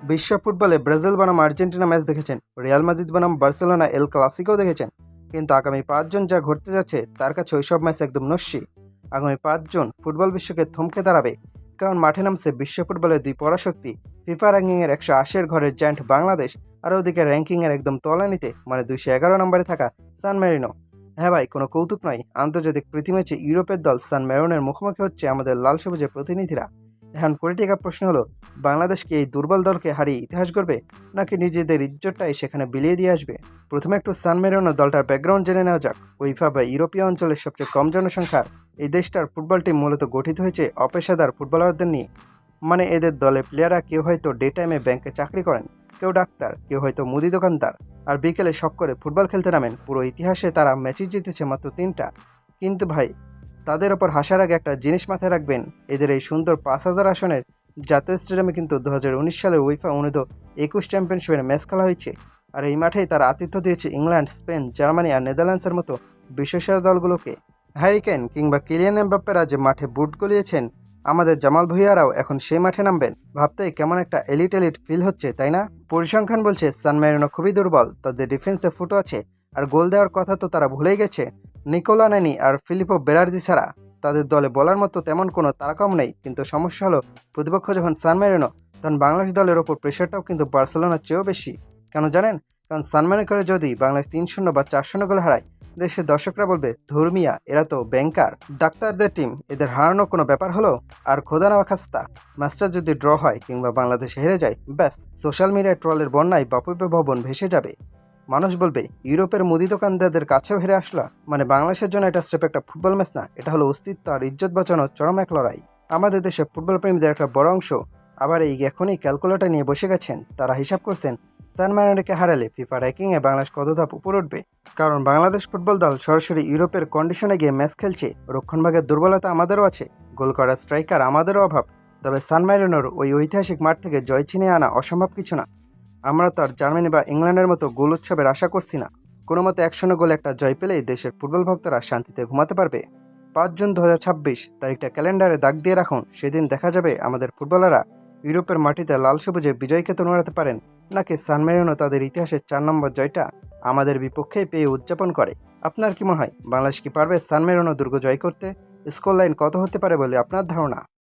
বিশ্ব ফুটবলে ব্রাজিল বনাম আর্জেন্টিনা ম্যাচ দেখেছেন, রিয়াল মাদ্রিদ বনাম বার্সেলোনা এল ক্লাসিকো দেখেছেন, কিন্তু আগামী ৫ জন যা ঘটতে যাচ্ছে তার কাছে ওইসব ম্যাচ একদম নস্যি। আগামী ৫ জন ফুটবল বিশ্বকে থমকে দাঁড়াবে, কারণ মাঠে নামছে বিশ্ব ফুটবলের দুই পরাশক্তি। ফিফা র্যাঙ্কিংয়ের ১৮০ ঘরের জায়ান্ট বাংলাদেশ, আর ওদিকে র্যাঙ্কিংয়ের একদম তলানিতে মানে ২১১ নম্বরে থাকা সান মেরিনো। হ্যাঁ ভাই, কোনো কৌতুক নয়, আন্তর্জাতিক প্রীতি ম্যাচে ইউরোপের দল সান মেরিনোর মুখোমুখি হচ্ছে আমাদের লাল সবুজের প্রতিনিধিরা। এখন কোটি টাকা প্রশ্ন হলো, বাংলাদেশ কি এই দুর্বল দলকে হারিয়ে ইতিহাস গড়বে, নাকি নিজেদের ইজ্জতটাই সেখানে বিলিয়ে দিয়ে আসবে? প্রথমে একটু সান মেরিনো দলটার ব্যাকগ্রাউন্ড জেনে নেওয়া যাক। উইফা বা ইউরোপীয় অঞ্চলের সবচেয়ে কম জনসংখ্যার এই দেশটার ফুটবল টিম মূলত গঠিত হয়েছে অপেশাদার ফুটবলারদের নিয়ে। মানে এদের দলে প্লেয়াররা কেউ হয়তো ডে টাইমে ব্যাংকে চাকরি করেন, কেউ ডাক্তার, কেউ হয়তো মুদি দোকানদার, আর বিকেলে শখ করে ফুটবল খেলতে নামেন। পুরো ইতিহাসে তারা ম্যাচই জিতেছে মাত্র 3টা। কিন্তু ভাই, তাদের ওপর হাসার আগে একটা জিনিস মাথায় রাখবেন, এদের এই সুন্দর ৫,০০০ আসনের জাতীয় স্টেডিয়ামে কিন্তু ২০১৯ সালের উইফা অনূর্ধ্ব-২১ চ্যাম্পিয়নশিপের ম্যাচ খেলা হয়েছে। আর এই মাঠেই তারা আতিথ্য দিয়েছে ইংল্যান্ড, স্পেন, জার্মানি আর নেদারল্যান্ডসের মতো বিশ্বসেরা দলগুলোকে। হ্যারি কেন কিংবা কিলিয়ান এমবাপ্পেরা যে মাঠে বুট গলিয়েছেন, আমাদের জামাল ভুঁইয়ারাও এখন সেই মাঠে নামবেন। ভাবতেই কেমন একটা এলিট এলিট ফিল হচ্ছে, তাই না? পরিসংখ্যান বলছে সান মেরিনো খুবই দুর্বল, তাদের ডিফেন্সে ফুটো আছে, আর গোল দেওয়ার কথা তো তারা ভুলেই গেছে। নিকোলা নেনি আর ফিলিপো বেরার্দি ছাড়া তাদের দলে বলার মতো তেমন কোনো তারকাও নেই। কিন্তু সমস্যা হলো, প্রতিপক্ষ যখন সান মেরিনো, তখন বাংলাদেশ দলের ওপর প্রেশারটাও কিন্তু বার্সেলোনার চেয়েও বেশি। কেন জানেন? কারণ সান মেরিনো যদি বাংলাদেশ ৩-০ বা ৪-০ গোলে হারায়, দেশের দর্শকরা বলবে, ধর্মিয়া এরা তো ব্যাংকার, ডাক্তারদের টিম, এদের হারানো কোনো ব্যাপার হলো? আর খোদা না খাস্তা, ম্যাচটা যদি ড্র হয় কিংবা বাংলাদেশ হেরে যায়, ব্যাস সোশ্যাল মিডিয়ায় ট্রলের বন্যায় বাপুবে ভবন ভেসে যাবে। মানুষ বলবে, ইউরোপের মুদি দোকানদারদের কাছেও হেরে আসলা, মানে বাংলাদেশের জন্য এটা স্রেফ একটা ফুটবল ম্যাচ না, এটা হলো অস্তিত্ব আর ইজ্জত বাঁচানোর চরম এক লড়াই। আমাদের দেশে ফুটবল প্রেমীদের একটা বড় অংশ আবার এই এখনই ক্যালকুলেটর নিয়ে বসে গেছেন। তারা হিসাব করছেন, সান মেরিনোকে হারালে ফিফা র্যাঙ্কিংয়ে বাংলাদেশ কত ধাপ উপরে উঠবে। কারণ বাংলাদেশ ফুটবল দল সরাসরি ইউরোপের কন্ডিশনে গিয়ে ম্যাচ খেলছে, রক্ষণভাগের দুর্বলতা আমাদেরও আছে, গোল করার স্ট্রাইকার আমাদেরও অভাব। তবে সান মেরিনোর ওই ঐতিহাসিক মাঠ থেকে জয় ছিনিয়ে আনা অসম্ভব কিছু না। আমরা তো আর জার্মানি বা ইংল্যান্ডের মতো গোল উৎসবের আশা করছি না। কোনো মতে ১০০ গোলে একটা জয় পেলেই দেশের ফুটবল ভক্তরা শান্তিতে ঘুমাতে পারবে। ৫ জুন ২০২৬ তারিখটা ক্যালেন্ডারে দাগ দিয়ে রাখুন। সেদিন দেখা যাবে আমাদের ফুটবলাররা ইউরোপের মাটিতে লাল সবুজের বিজয়কে তো নোড়াতে পারেন, নাকি সান মেরিনো তাদের ইতিহাসের ৪ নম্বর জয়টা আমাদের বিপক্ষেই পেয়ে উদযাপন করে। আপনার কি মনে হয়, বাংলাদেশ কি পারবে সান মেরিনো দুর্গ জয় করতে? স্কোর লাইন কত হতে পারে বলে আপনার ধারণা?